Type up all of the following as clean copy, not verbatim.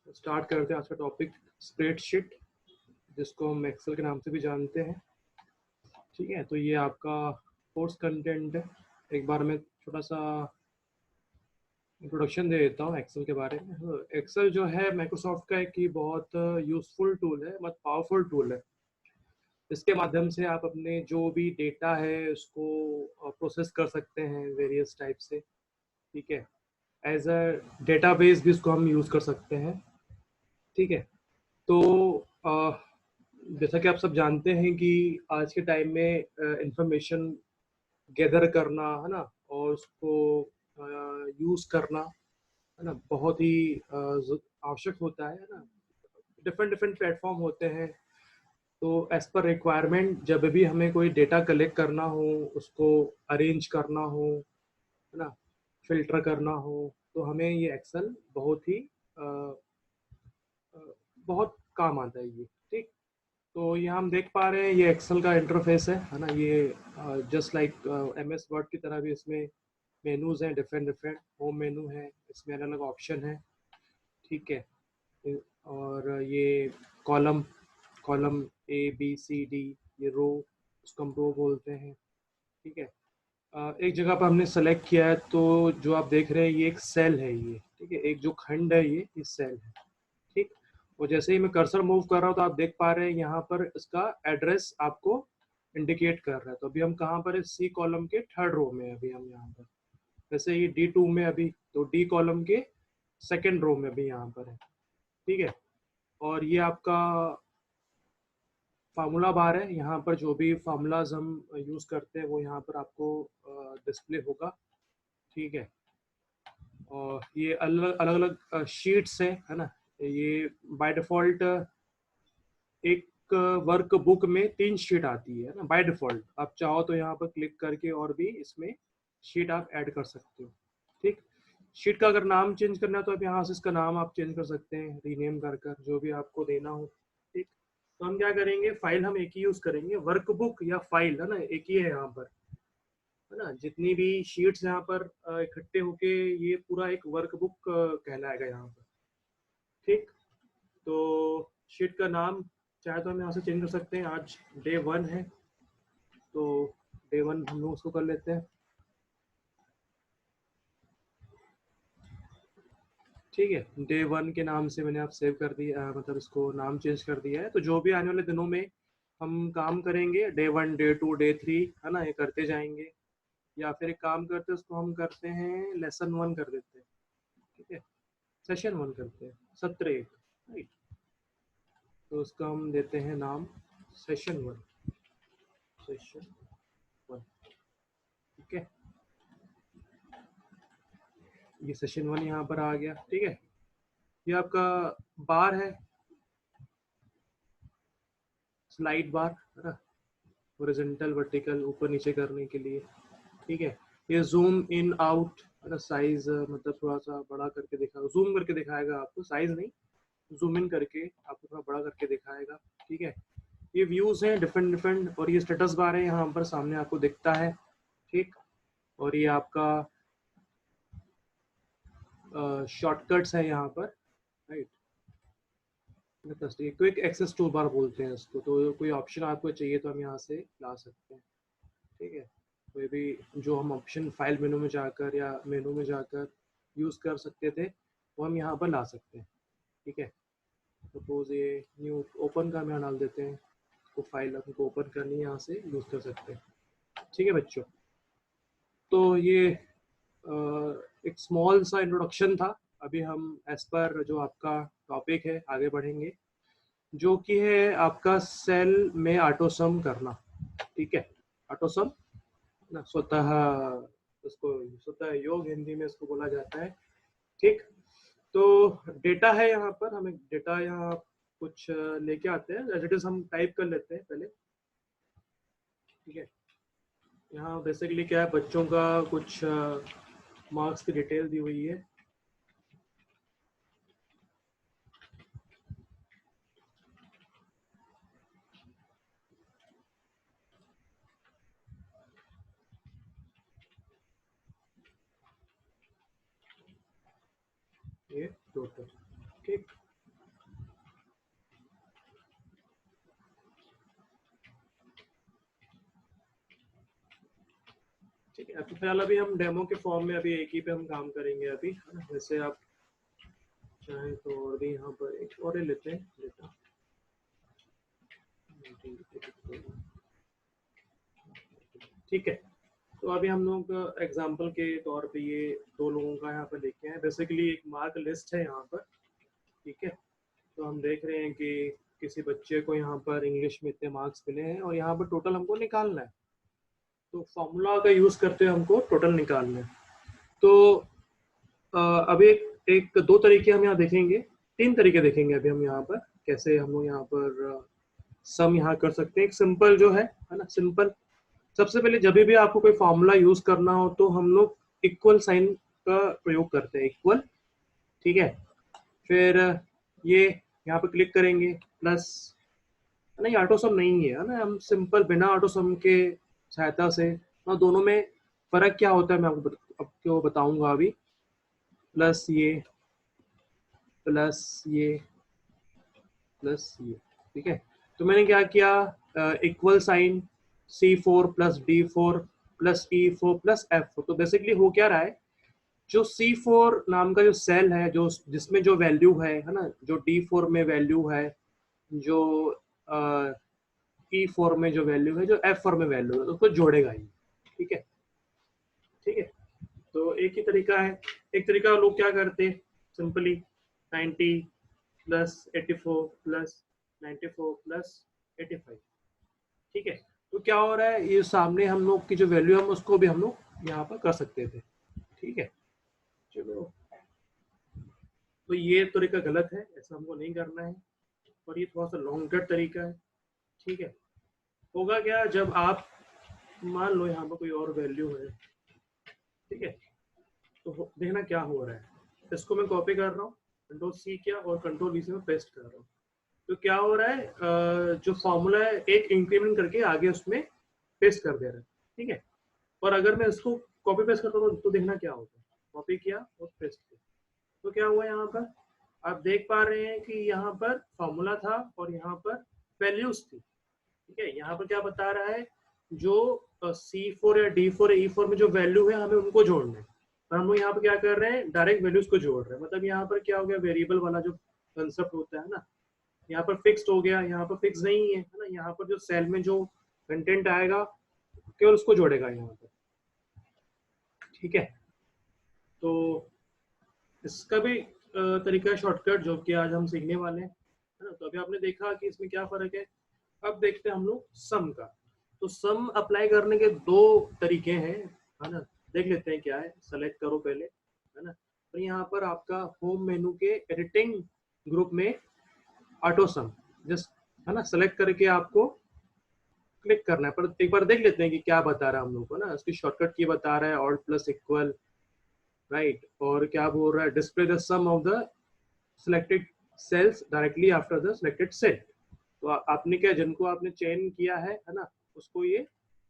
Start करते हैं आज का टॉपिक, स्प्रेडशीट, जिसको हम एक्सेल के नाम से भी जानते हैं। ठीक है, तो ये आपका कोर्स कंटेंट है। एक बार मैं छोटा सा इंट्रोडक्शन दे देता हूँ एक्सेल के बारे में। एक्सेल जो है माइक्रोसॉफ्ट का एक ही बहुत यूजफुल टूल है, बहुत पावरफुल टूल है। इसके माध्यम से आप अपने जो भी डेटा है उसको प्रोसेस कर सकते हैं वेरियस टाइप से। ठीक है, एज अ डेटाबेस भी इसको हम यूज़ कर सकते हैं। ठीक है, तो अ, जैसा कि आप सब जानते हैं कि आज के टाइम में इंफॉर्मेशन गैदर करना है ना, और उसको यूज़ करना है ना, बहुत ही आवश्यक होता है ना। डिफरेंट डिफरेंट प्लेटफॉर्म होते हैं, तो एज पर रिक्वायरमेंट जब भी हमें कोई डेटा कलेक्ट करना हो, उसको अरेंज करना हो, है ना, फिल्टर करना हो, तो हमें ये एक्सेल बहुत ही अ, अ, बहुत काम आता है ये। ठीक, तो ये हम देख पा रहे हैं, ये एक्सेल का इंटरफेस है ना। ये जस्ट लाइक एम एस वर्ड की तरह भी इसमें मेनूज हैं, डिफरेंट डिफरेंट होम मेनू है, इसमें अलग अलग ऑप्शन है। ठीक है, और ये column column A B C D, ये रो, उसको हम रो बोलते हैं। ठीक है, एक जगह पर हमने सेलेक्ट किया है, तो जो आप देख रहे हैं ये एक सेल है ये। ठीक है, एक जो खंड है ये सेल है। ठीक, और जैसे ही मैं कर्सर मूव कर रहा हूँ तो आप देख पा रहे हैं यहाँ पर इसका एड्रेस आपको इंडिकेट कर रहा है। तो अभी हम कहाँ पर है, सी कॉलम के थर्ड रो में अभी हम यहाँ पर। वैसे ये D2 में अभी, तो डी कॉलम के सेकेंड रो में अभी यहाँ पर है। ठीक है, और ये आपका फार्मूला बार है। यहाँ पर जो भी फार्मूलाज हम यूज करते हैं वो यहाँ पर आपको डिस्प्ले होगा। ठीक है, और ये अलग अलग अलग शीट्स है ना। ये बाय डिफॉल्ट एक वर्क बुक में 3 शीट आती है ना बाय डिफॉल्ट। आप चाहो तो यहाँ पर क्लिक करके और भी इसमें शीट आप ऐड कर सकते हो। ठीक, शीट का अगर नाम चेंज करना है तो आप यहाँ से इसका नाम आप चेंज कर सकते हैं, रीनेम कर कर जो भी आपको देना हो। ठीक, तो हम क्या करेंगे, फाइल हम एक ही यूज करेंगे, वर्कबुक या फाइल है ना, एक ही है यहाँ पर, है ना। जितनी भी शीट्स यहाँ पर इकट्ठे होके ये पूरा एक वर्कबुक कहलाएगा यहाँ पर। ठीक, तो शीट का नाम चाहे तो हम यहाँ से चेंज कर सकते हैं। आज डे 1 है, तो डे 1 हम लोग उसको कर लेते हैं। ठीक है, डे 1 के नाम से मैंने आप सेव कर दिया, मतलब इसको नाम चेंज कर दिया है। तो जो भी आने वाले दिनों में हम काम करेंगे, डे 1 डे 2 डे 3 है ना, ये करते जाएंगे। या फिर एक काम करते हैं, उसको हम करते हैं लेसन 1 कर देते हैं। ठीक है, सेशन 1 करते हैं, सत्र 1। राइट, तो उसका हम देते हैं नाम सेशन 1, सेशन 1। ठीक है, ये सेशन 1 यहाँ पर आ गया। ठीक है, ये आपका बार है, स्लाइड बार है ना, हॉरिजॉन्टल वर्टिकल ऊपर नीचे करने के लिए। ठीक है, ये जूम इन आउट है ना, साइज मतलब थोड़ा सा बड़ा करके दिखा, जूम करके दिखाएगा आपको, साइज नहीं, जूम इन करके आपको थोड़ा बड़ा करके दिखाएगा। ठीक है, ये व्यूज हैं डिफरेंट डिफरेंट, और ये स्टेटस बार है यहाँ पर सामने आपको दिखता है। ठीक, और ये आपका शॉर्टकट्स है यहाँ पर। Right, quick access tool bar बोलते हैं इसको। तो कोई ऑप्शन आपको चाहिए तो हम यहाँ से ला सकते हैं। ठीक है, कोई भी जो हम ऑप्शन फाइल मेनू में जाकर या मेनू में जाकर यूज़ कर सकते थे, वो हम यहाँ पर ला सकते हैं। ठीक है, सपोज ये न्यू ओपन का हम यहाँ डाल देते हैं, तो फाइल आपको ओपन करनी है, यहाँ से यूज़ कर सकते हैं। ठीक है बच्चों, तो ये एक स्मॉल सा इंट्रोडक्शन था। अभी हम एज पर जो आपका टॉपिक है आगे बढ़ेंगे, जो कि है आपका सेल में ऑटो सम करना। ठीक है, ऑटो सम ना, स्वतः, उसको स्वतः योग हिंदी में इसको बोला जाता है। ठीक, तो डेटा है यहाँ पर, हमें डेटा यहाँ कुछ लेके आते हैं, एज इट इज हम टाइप कर लेते हैं पहले। ठीक है, यहाँ बेसिकली क्या है, बच्चों का कुछ मार्क्स की डिटेल दी हुई है। ये टोटल। ठीक, है। तो फिलहाल अभी हम डेमो के फॉर्म में अभी एक ही पे हम काम करेंगे अभी, है ना। जैसे आप चाहें तो और भी यहाँ पर एक और ही लेते हैं डेटा, ठीक है। तो अभी हम लोग एग्जाम्पल के तौर पे ये दो लोगों का यहाँ पर लेके आए। बेसिकली एक मार्क लिस्ट है यहाँ पर, ठीक है। तो हम देख रहे हैं कि किसी बच्चे को यहाँ पर इंग्लिश में इतने मार्क्स मिले हैं और यहाँ पर टोटल हमको निकालना है। तो फॉर्मूला का यूज़ करते हुए हमको टोटल निकालना है। तो अभी एक दो तरीके हम यहाँ देखेंगे, तीन तरीके देखेंगे अभी हम यहाँ पर, कैसे हम लोग यहाँ पर सम यहाँ कर सकते हैं। एक सिंपल जो है ना, सिंपल। सबसे पहले जब भी आपको कोई फॉर्मूला यूज करना हो तो हम लोग इक्वल साइन का प्रयोग करते हैं, इक्वल, ठीक है। फिर ये यहाँ पे क्लिक करेंगे, प्लस, नहीं ऑटो सम नहीं है ना, हम सिंपल बिना ऑटो सम के सहायता से, ना दोनों में फर्क क्या होता है मैं आपको बताऊंगा अभी। प्लस ये, प्लस ये, प्लस ये, ठीक है। तो मैंने क्या किया, equal sign C4 plus D4 plus E4 plus F4। तो बेसिकली हो क्या रहा है, जो C4 नाम का जो सेल है, जो जिसमें जो वैल्यू है ना, जो D4 में वैल्यू है, जो E4 में जो वैल्यू है, जो F4 में वैल्यू है, उसको जोड़ेगा ही, ठीक है, ठीक है। तो एक ही तरीका है। एक तरीका लोग क्या करते हैं, सिंपली 90 प्लस 84 प्लस 94 प्लस 85, ठीक है। तो क्या हो रहा है, ये सामने हम लोग की जो वैल्यू हम उसको भी हम लोग यहाँ पर कर सकते थे, ठीक है। चलो, तो ये तरीका गलत है, ऐसा हमको नहीं करना है, और ये थोड़ा सा लॉन्ग कट तरीका है, ठीक है। होगा क्या, जब आप मान लो यहाँ पर कोई और वैल्यू है, ठीक है, तो देखना क्या हो रहा है। इसको मैं कॉपी कर रहा हूँ, कंट्रोल C किया और कंट्रोल V से मैं पेस्ट कर रहा हूँ। तो क्या हो रहा है, जो फॉर्मूला है एक इंक्रीमेंट करके आगे उसमें पेस्ट कर दे रहा है, ठीक है। और अगर मैं इसको कॉपी पेस्ट करता हूँ तो देखना क्या होता है, कॉपी किया और पेस्ट किया, तो क्या हुआ यहाँ पर, आप देख पा रहे हैं कि यहाँ पर फॉर्मूला था और यहाँ पर वैल्यूज थी, ठीक है। यहाँ पर क्या बता रहा है, जो C4 या D4 या E4 में जो वैल्यू है हमें उनको जोड़ना है, और हम लोग यहाँ पर क्या कर रहे हैं, डायरेक्ट वैल्यूज को जोड़ रहे हैं। मतलब यहाँ पर क्या हो गया, वेरिएबल वाला जो कंसेप्ट होता है ना, यहाँ पर फिक्स्ड हो गया, यहाँ पर फिक्स नहीं है ना। यहाँ पर जो सेल में जो कंटेंट आएगा केवल उसको जोड़ेगा यहाँ पर, ठीक है। तो इसका भी तरीका शॉर्टकट जो कि आज हम सीखने वाले हैं, है ना। तो अभी आपने देखा कि इसमें क्या फर्क है। अब देखते हैं हम लोग सम का। तो सम अप्लाई करने के दो तरीके हैं, है ना। देख लेते हैं क्या है, सेलेक्ट करो पहले, है ना। तो यहाँ पर आपका होम मेनू के एडिटिंग ग्रुप में ऑटो सम, जस्ट, है ना, सेलेक्ट करके आपको क्लिक करना है। पर एक बार देख लेते हैं कि क्या बता रहा है हम लोग को ना। इसकी शॉर्टकट की बता रहा है ऑल्ट प्लस इक्वल, राइट। और क्या बोल रहा है, display the sum of the selected cells directly after the selected cell. तो आपने क्या, जिनको आपने चयन किया है ना, उसको ये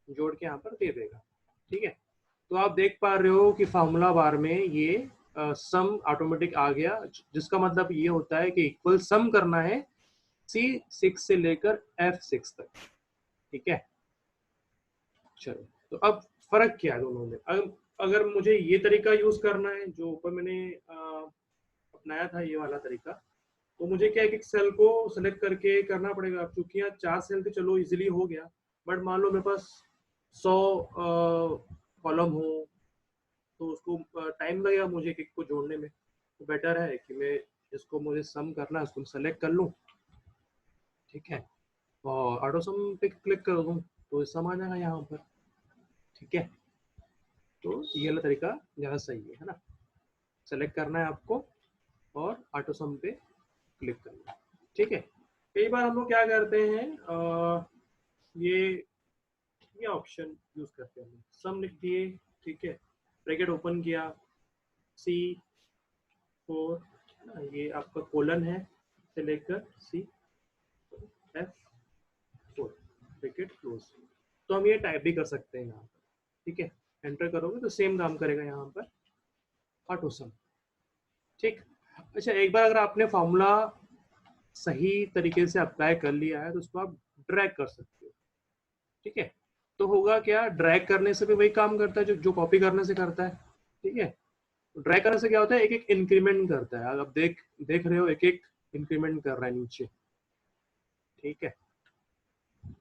जोड़ के यहाँ पर दे देगा, ठीक है। तो आप देख पा रहे हो कि फार्मूला बार में ये सम ऑटोमेटिक आ गया, जिसका मतलब ये होता है कि इक्वल सम करना है C6 से लेकर F6 तक, ठीक है। चलो, तो अब फर्क क्या है दोनों में। अगर मुझे ये तरीका यूज करना है जो ऊपर मैंने अपनाया था, ये वाला तरीका, तो मुझे क्या है कि सेल को सेलेक्ट करके करना पड़ेगा। क्योंकि यहाँ 4 सेल थे, चलो इजीली हो गया, बट मान लो मेरे पास 100 कॉलम हो तो उसको टाइम लगेगा मुझे एक को जोड़ने में। तो बेटर है कि मैं इसको, मुझे सम करना है, उसको सेलेक्ट कर लूँ, ठीक है, और ऑटो सम पे क्लिक कर दूँ तो सम आ जाएगा यहाँ पर, ठीक है। तो ये वाला तरीका ज़्यादा सही है ना। सेलेक्ट करना है आपको और ऑटो सम पे क्लिक करना है, ठीक है। कई बार हम लोग क्या करते हैं, ये ऑप्शन यूज करते हैं, सम लिख दिए, ठीक है, ब्रैकेट ओपन किया, C4, ये आपका कोलन है, से लेकर F4, ब्रैकेट क्लोज। तो हम ये टाइप भी कर सकते हैं यहाँ पर, ठीक है। एंटर करोगे तो सेम काम करेगा यहाँ पर, ऑटो सम, ठीक। अच्छा, एक बार अगर आपने फॉर्मूला सही तरीके से अप्लाई कर लिया है तो उसको आप ड्रैग कर सकते हो, ठीक है। तो होगा क्या, ड्रैग करने से भी वही काम करता है जो कॉपी करने से करता है। ठीक है, ड्रैग करने से क्या होता है, एक एक इंक्रीमेंट करता है। आप देख देख रहे हो, एक एक इंक्रीमेंट कर रहा है नीचे। ठीक है,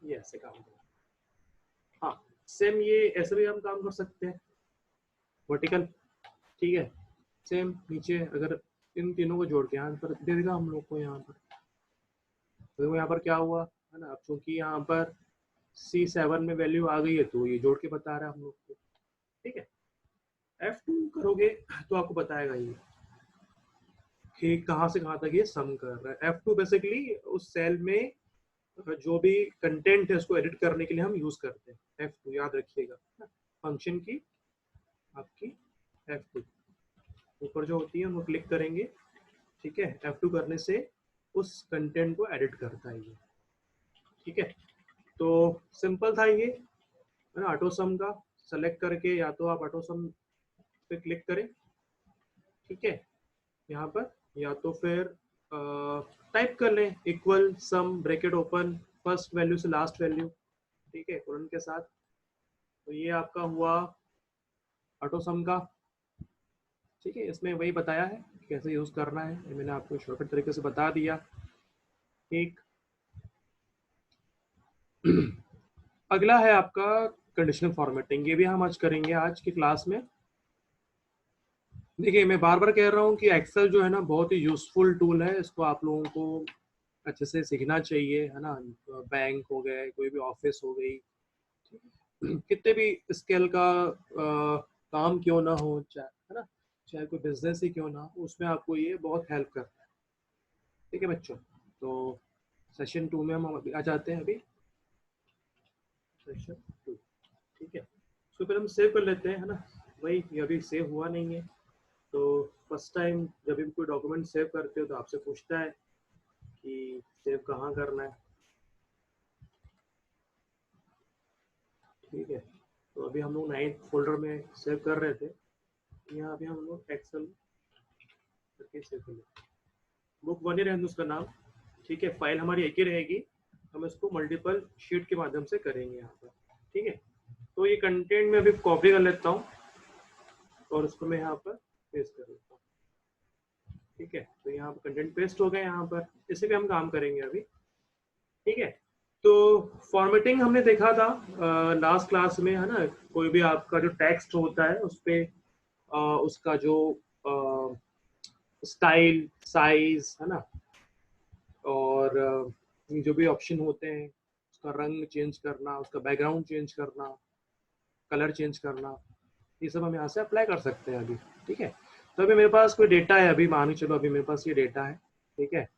ये ऐसे काम करता है। हाँ, सेम ये ऐसे भी हम काम कर सकते हैं, वर्टिकल। ठीक है, सेम नीचे अगर इन तीनों को जोड़ के यहाँ पर दे देगा हम लोग को। यहाँ पर तो यहाँ पर क्या हुआ है ना, अब चूंकि यहाँ पर C7 में वैल्यू आ गई है तो ये जोड़ के बता रहा है हम लोग को। ठीक है, F2 करोगे तो आपको बताएगा ये कि कहाँ से कहाँ तक ये सम कर रहा है। F2 बेसिकली उस सेल में जो भी कंटेंट है उसको एडिट करने के लिए हम यूज करते हैं। F2 याद रखिएगा, फंक्शन की आपकी F2 ऊपर जो होती है उनको क्लिक करेंगे। ठीक है, F2 करने से उस कंटेंट को एडिट करता है ये। ठीक है, तो सिंपल था ये, है ना। ऑटो सम का सेलेक्ट करके या तो आप ऑटो सम पे क्लिक करें। ठीक है, यहाँ पर या तो फिर टाइप कर लें इक्वल सम ब्रैकेट ओपन फर्स्ट वैल्यू से लास्ट वैल्यू। ठीक है, कोलन के साथ। तो ये आपका हुआ ऑटो सम का। ठीक है, इसमें वही बताया है कैसे यूज करना है, ये मैंने आपको शॉर्टकट तरीके से बता दिया। एक अगला है आपका कंडीशनल फॉर्मेटिंग, ये भी हम आज करेंगे आज की क्लास में। देखिए, मैं बार बार कह रहा हूँ कि एक्सेल जो है ना बहुत ही यूजफुल टूल है, इसको आप लोगों को अच्छे से सीखना चाहिए, है ना। बैंक हो गए, कोई भी ऑफिस हो गई, कितने भी स्केल का काम क्यों ना हो, चाहे है ना, चाहे कोई बिजनेस ही क्यों ना हो, उसमें आपको ये बहुत हेल्प करता है। ठीक है बच्चों, तो सेशन 2 में हम अभी आ जाते हैं। अभी सेशन 2। ठीक है, उसको पहले हम सेव कर लेते हैं, है ना। वही, ये अभी सेव हुआ नहीं है, तो फर्स्ट टाइम जब भी कोई डॉक्यूमेंट सेव करते हो तो आपसे पूछता है कि सेव कहाँ करना है। ठीक है, तो अभी हम लोग 9th फोल्डर में सेव कर रहे थे, यहाँ अभी हम लोग एक्सेल करके सेव कर लेते हैं। बुक 1 ही रहेगा उसका नाम। ठीक है, फाइल हमारी एक ही रहेगी, हम इसको मल्टीपल शीट के माध्यम से करेंगे यहाँ पर। ठीक है, तो ये कंटेंट में अभी कॉपी कर लेता हूँ और उसको मैं यहाँ पर पेस्ट कर लेता हूँ। ठीक है, तो यहाँ पर कंटेंट पेस्ट हो गया यहाँ पर, इसे भी हम काम करेंगे अभी। ठीक है, तो फॉर्मेटिंग हमने देखा था लास्ट क्लास में, है ना। कोई भी आपका जो टेक्स्ट होता है उस पे उसका जो स्टाइल, साइज, है ना, और जो भी ऑप्शन होते हैं उसका रंग चेंज करना, उसका बैकग्राउंड चेंज करना, कलर चेंज करना, ये सब हम यहाँ से अप्लाई कर सकते हैं अभी। ठीक है, तो अभी मेरे पास कोई डेटा है, अभी मान के चलो अभी मेरे पास ये डेटा है। ठीक है,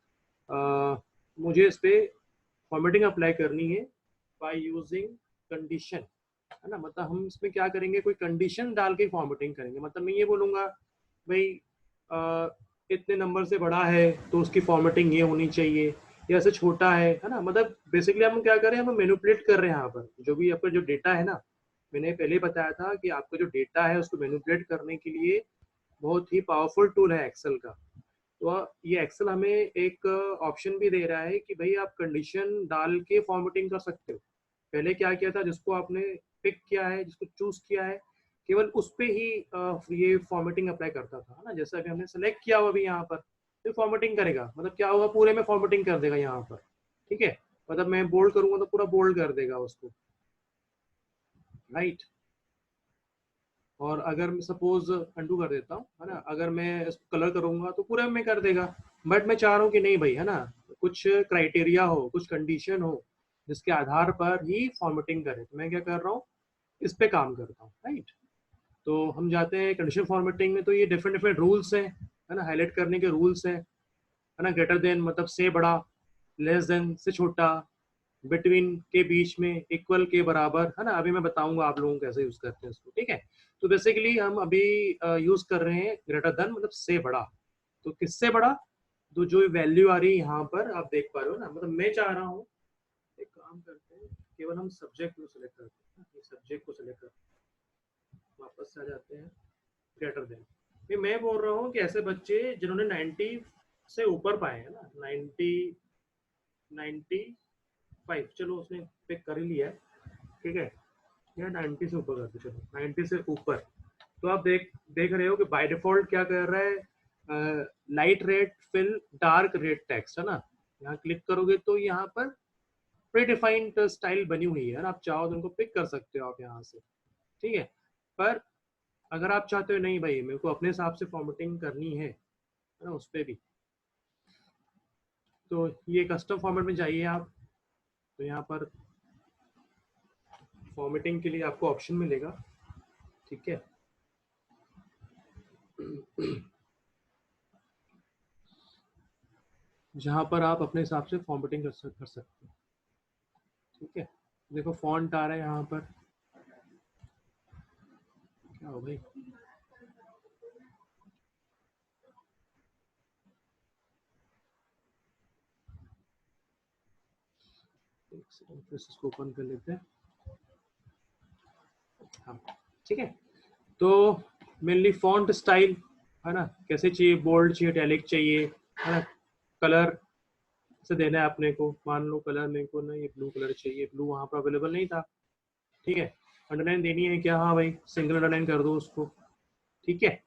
मुझे इस पे फॉर्मेटिंग अप्लाई करनी है बाय यूजिंग कंडीशन, है ना। मतलब हम इसमें क्या करेंगे, कोई कंडीशन डाल के फॉर्मेटिंग करेंगे। मतलब मैं ये बोलूंगा भाई इतने नंबर से बड़ा है तो उसकी फॉर्मेटिंग ये होनी चाहिए, या ऐसे छोटा है ना। मतलब बेसिकली हम क्या कर रहे हैं, हम मैनिपुलेट कर रहे हैं यहाँ पर जो भी आपका जो डेटा है ना। मैंने पहले बताया था कि आपका जो डेटा है उसको मैनिपुलेट करने के लिए बहुत ही पावरफुल टूल है एक्सेल का। तो ये एक्सेल हमें एक ऑप्शन भी दे रहा है कि भाई आप कंडीशन डाल के फॉर्मेटिंग कर सकते हो। पहले क्या किया था, जिसको आपने पिक किया है, जिसको चूज किया है, केवल उस पे ही ये फॉर्मेटिंग अप्लाई करता था, है ना। जैसे अभी हमने सेलेक्ट किया हुआ अभी यहाँ पर, तो फॉर्मेटिंग करेगा, मतलब क्या होगा, पूरे में फॉर्मेटिंग कर देगा यहाँ पर। ठीक है, मतलब मैं बोल्ड करूंगा तो पूरा बोल्ड कर देगा उसको, राइट। और अगर मैं सपोज अंडू कर देता हूँ, है ना, अगर मैं इसको कलर करूंगा तो पूरा में कर देगा। बट मैं चाह रहा हूँ कि नहीं भाई, है ना, कुछ क्राइटेरिया हो, कुछ कंडीशन हो जिसके आधार पर ही फॉर्मेटिंग करे, तो मैं क्या कर रहा हूँ, इस पे काम करता हूँ, राइट। तो हम जाते हैं कंडीशन फॉर्मेटिंग में, तो ये डिफरेंट डिफरेंट रूल्स हैं, है ना, हाईलाइट करने के रूल्स हैं, है ना। ग्रेटर देन मतलब से बड़ा, लेस देन से छोटा, बिटवीन के बीच में, इक्वल के बराबर, है ना। अभी मैं बताऊंगा आप लोगों को कैसे यूज करते हैं इसको। ठीक है, तो बेसिकली हम अभी यूज कर रहे हैं ग्रेटर देन, मतलब से बड़ा। तो किससे बड़ा, तो जो वैल्यू आ रही है यहाँ पर आप देख पा रहे हो ना, मतलब मैं चाह रहा हूँ, एक काम करते हैं, केवल हम सब्जेक्ट को सिलेक्ट करते हैं, सब्जेक्ट को सिलेक्ट करते हैं, वापस आ जाते हैं ग्रेटर देन। ये मैं बोल रहा हूँ कि ऐसे बच्चे जिन्होंने 90 से ऊपर पाए हैं ना, 90, 95, चलो उसने पिक कर ही लिया है। ठीक है, या 90 से ऊपर कर दो, चलो 90 से ऊपर। तो आप देख रहे हो कि बाय डिफॉल्ट क्या कर रहा है, light red fill dark red text, है ना। यहाँ क्लिक करोगे तो यहाँ पर प्री डिफाइंड स्टाइल बनी हुई है ना, आप चाहो तो उनको पिक कर सकते हो आप यहाँ से, ठीक है। पर अगर आप चाहते हो नहीं भाई मेरे को अपने हिसाब से फॉर्मेटिंग करनी है ना, उस पर भी, तो ये कस्टम फॉर्मेट में जाइए आप। तो यहाँ पर फॉर्मेटिंग के लिए आपको ऑप्शन मिलेगा, ठीक है। जहाँ पर आप अपने हिसाब से फॉर्मेटिंग कर सकते हो, ठीक है। देखो फॉन्ट आ रहा है यहाँ पर, क्या हो भाई, एक सेकंड फिर से इसको ओपन कर लेते हैं। हाँ, ठीक है। तो मेनली फॉन्ट स्टाइल, है ना, कैसे चाहिए, बोल्ड चाहिए, इटैलिक चाहिए, है ना। कलर से देना है अपने को, मान लो कलर मेरे को ना ये ब्लू कलर चाहिए, ब्लू वहाँ पर अवेलेबल नहीं था, ठीक है। अंडरलाइन देनी है क्या, हाँ भाई सिंगल अंडरलाइन कर दो उसको, ठीक है,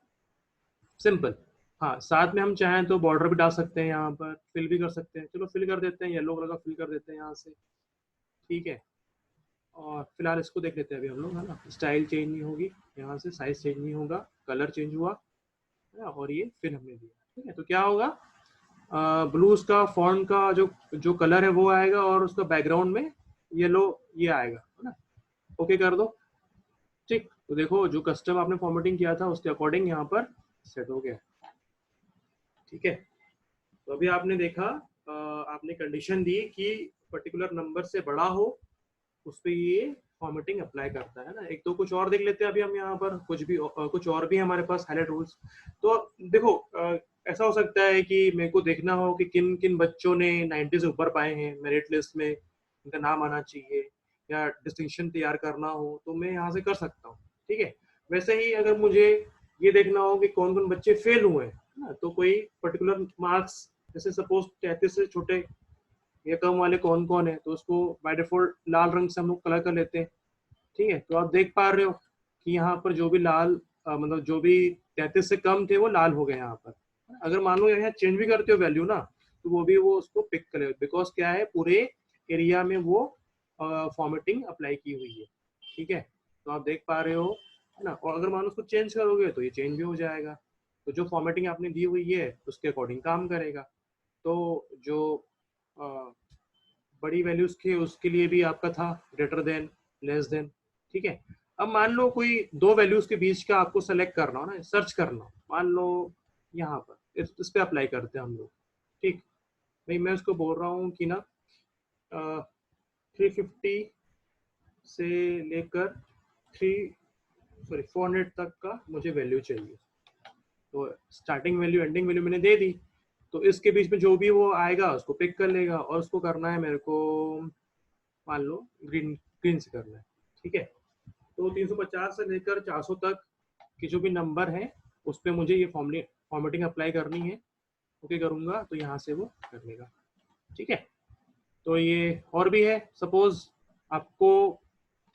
सिंपल। हाँ, साथ में हम चाहें तो बॉर्डर भी डाल सकते हैं, यहाँ पर फिल भी कर सकते हैं, चलो फिल कर देते हैं, येलो कलर का फिल कर देते हैं यहाँ से, ठीक है। और फिलहाल इसको देख लेते हैं अभी हम लोग, है ना। स्टाइल चेंज नहीं होगी यहाँ से, साइज चेंज नहीं होगा, कलर चेंज हुआ है ना, और ये फिल हमने दिया, ठीक है। तो क्या होगा, ब्लू उसका फॉन्ट का जो जो कलर है वो आएगा, और उसका बैकग्राउंड में येलो ये आएगा, है ना। ओके कर दो, ठीक। तो देखो जो कस्टम आपने फॉर्मेटिंग किया था उसके अकॉर्डिंग यहाँ पर सेट हो गया, ठीक है। तो अभी आपने देखा, आपने कंडीशन दी कि पर्टिकुलर नंबर से बड़ा हो, उस पर ये फॉर्मेटिंग अप्लाई करता है ना। एक तो कुछ और देख लेते हैं अभी हम यहाँ पर, कुछ और भी हमारे पास हाईलाइट रूल्स। तो देखो, ऐसा हो सकता है कि मेरे को देखना हो कि किन किन बच्चों ने 90 से ऊपर पाए हैं मेरिट लिस्ट में, उनका नाम आना चाहिए, या डिस्टिंक्शन तैयार करना हो तो मैं यहाँ से कर सकता हूँ, ठीक है। वैसे ही अगर मुझे ये देखना हो कि कौन कौन बच्चे फेल हुए हैं ना, तो कोई पर्टिकुलर मार्क्स, जैसे सपोज 33 से छोटे या कम वाले कौन कौन है, तो उसको बाय डिफॉल्ट लाल रंग से हम लोग कलर कर लेते हैं, ठीक है। तो आप देख पा रहे हो कि यहाँ पर जो भी लाल, मतलब जो भी 33 से कम थे वो लाल हो गए यहाँ पर। अगर मान लो यहाँ चेंज भी करते हो वैल्यू ना, तो वो भी वो उसको पिक करे, बिकॉज क्या है, पूरे एरिया में वो फॉर्मेटिंग अप्लाई की हुई है, ठीक है। तो आप देख पा रहे हो, है ना। और अगर मान लो उसको चेंज करोगे तो ये चेंज भी हो जाएगा, तो जो फॉर्मेटिंग आपने दी हुई है उसके अकॉर्डिंग काम करेगा। तो जो बड़ी वैल्यूज के उसके लिए भी आपका था ग्रेटर देन, लेस देन, ठीक है। अब मान लो कोई दो वैल्यूज के बीच का आपको सेलेक्ट करना हो ना, सर्च करना हो, मान लो यहाँ पर इस पे अप्लाई करते हैं हम लोग, ठीक। भाई मैं उसको बोल रहा हूँ कि ना 350 से लेकर 400 तक का मुझे वैल्यू चाहिए। तो स्टार्टिंग वैल्यू एंडिंग वैल्यू मैंने दे दी, तो इसके बीच में जो भी वो आएगा उसको पिक कर लेगा, और उसको करना है मेरे को, मान लो ग्रीन ग्रीन से करना है, ठीक है। तो 350 से लेकर 400 तक के जो भी नंबर है उस पर मुझे ये फॉर्मेटिंग अप्लाई करनी है, ओके करूंगा तो यहाँ से वो कर लेगा, ठीक है। तो ये और भी है, सपोज आपको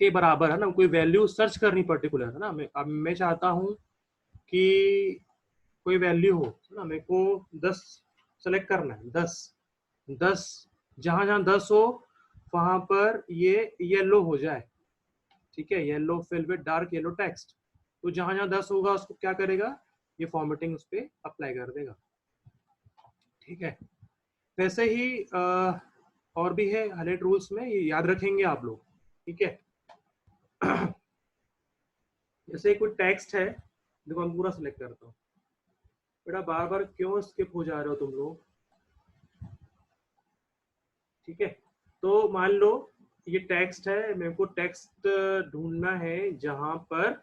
के बराबर, है ना, कोई वैल्यू सर्च करनी पर्टिकुलर, है ना। अब मैं चाहता हूँ कि कोई वैल्यू हो, है ना, मेरे को 10 सेलेक्ट करना है, 10 जहां जहां 10 हो वहां पर ये येलो हो जाए, ठीक है, yellow fill with dark yellow text. तो जहां जहां 10 होगा उसको क्या करेगा, ये फॉर्मेटिंग उस पर अप्लाई कर देगा, ठीक है। वैसे ही और भी है हाईलाइट रूल्स में, ये याद रखेंगे आप लोग, ठीक है। जैसे कोई टेक्स्ट है, देखो मैं पूरा सिलेक्ट करता हूँ, बेटा बार बार क्यों स्किप हो जा रहे हो तुम लोग, ठीक है। तो मान लो ये टेक्स्ट है, मेरे को टेक्स्ट ढूंढना है जहां पर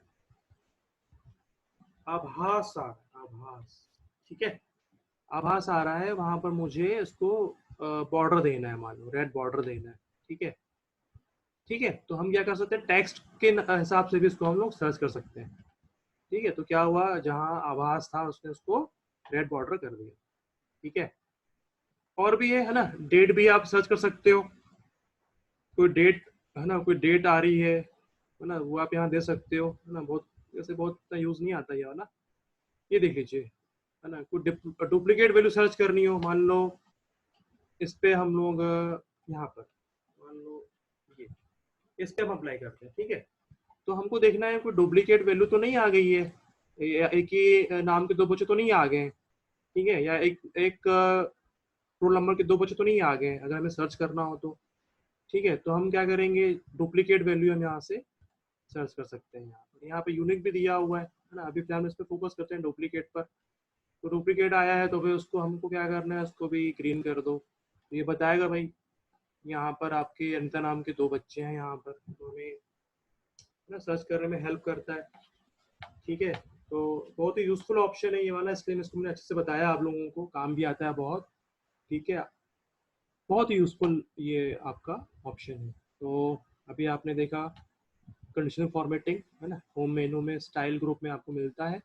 आभास आ रहा है, आभास, ठीक है, आभास आ रहा है, वहां पर मुझे उसको बॉर्डर देना है, मान लो रेड बॉर्डर देना है, ठीक है, ठीक है। तो हम क्या कर सकते हैं, टेक्स्ट के हिसाब से भी इसको हम लोग सर्च कर सकते हैं, ठीक है। तो क्या हुआ, जहां आभास था उसने उसको रेड बॉर्डर कर दिया, ठीक है। और भी है ना, डेट भी आप सर्च कर सकते हो, कोई डेट, है ना, कोई डेट आ रही है, है ना, वो आप यहाँ दे सकते हो, है ना। बहुत वैसे बहुत इतना यूज़ नहीं आता ये वाला। ये देख लीजिए, है ना। कुछ डुप्लीकेट वैल्यू सर्च करनी हो, मान लो इस पे हम लोग यहाँ पर मान लो ये, इस पे हम अप्लाई करते हैं, ठीक है। तो हमको देखना है कोई डुप्लीकेट वैल्यू तो नहीं आ गई है, या एक ही नाम के दो बच्चे तो नहीं आ गए हैं, ठीक है, या एक एक रोल नंबर के दो बच्चे तो नहीं आ गए हैं, अगर हमें सर्च करना हो तो। ठीक है, तो हम क्या करेंगे, डुप्लीकेट वैल्यू हम यहाँ से सर्च कर सकते हैं। यहाँ पे यूनिक भी दिया हुआ है ना। अभी फिलहाल हम इस पर फोकस करते हैं डुप्लीकेट पर। तो डुप्लीकेट आया है तो फिर उसको हमको क्या करना है, उसको भी ग्रीन कर दो। तो ये बताएगा भाई यहाँ पर आपके अनिता नाम के दो बच्चे हैं यहाँ पर, तो हमें ना सर्च करने में हेल्प करता है। ठीक है, तो बहुत ही यूजफुल ऑप्शन है ये वाला, इसलिए इसको मैंने अच्छे से बताया आप लोगों को, काम भी आता है बहुत। ठीक है, बहुत ही यूजफुल ये आपका ऑप्शन है। तो अभी आपने देखा कंडीशनल फॉर्मेटिंग, है ना। होम मेनू में स्टाइल ग्रुप में आपको मिलता है,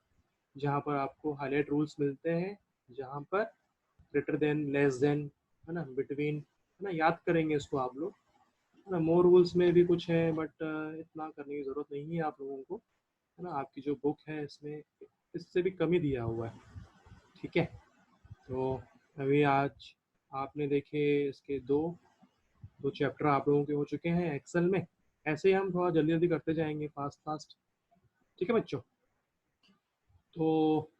जहाँ पर आपको हाईलाइट रूल्स मिलते हैं, जहाँ पर ग्रेटर देन, लेस देन, है ना, बिटवीन, है ना, याद करेंगे इसको आप लोग, है ना। मोर रूल्स में भी कुछ है, बट इतना करने की ज़रूरत नहीं है आप लोगों को, है ना। आपकी जो बुक है इसमें इससे भी कम ही दिया हुआ है। ठीक है, तो अभी आज आपने देखे इसके दो दो चैप्टर आप लोगों के हो चुके हैं एक्सेल में। ऐसे ही हम थोड़ा जल्दी जल्दी करते जाएंगे, फास्ट फास्ट। ठीक है बच्चों, तो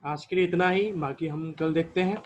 आज के लिए इतना ही, बाकी हम कल देखते हैं।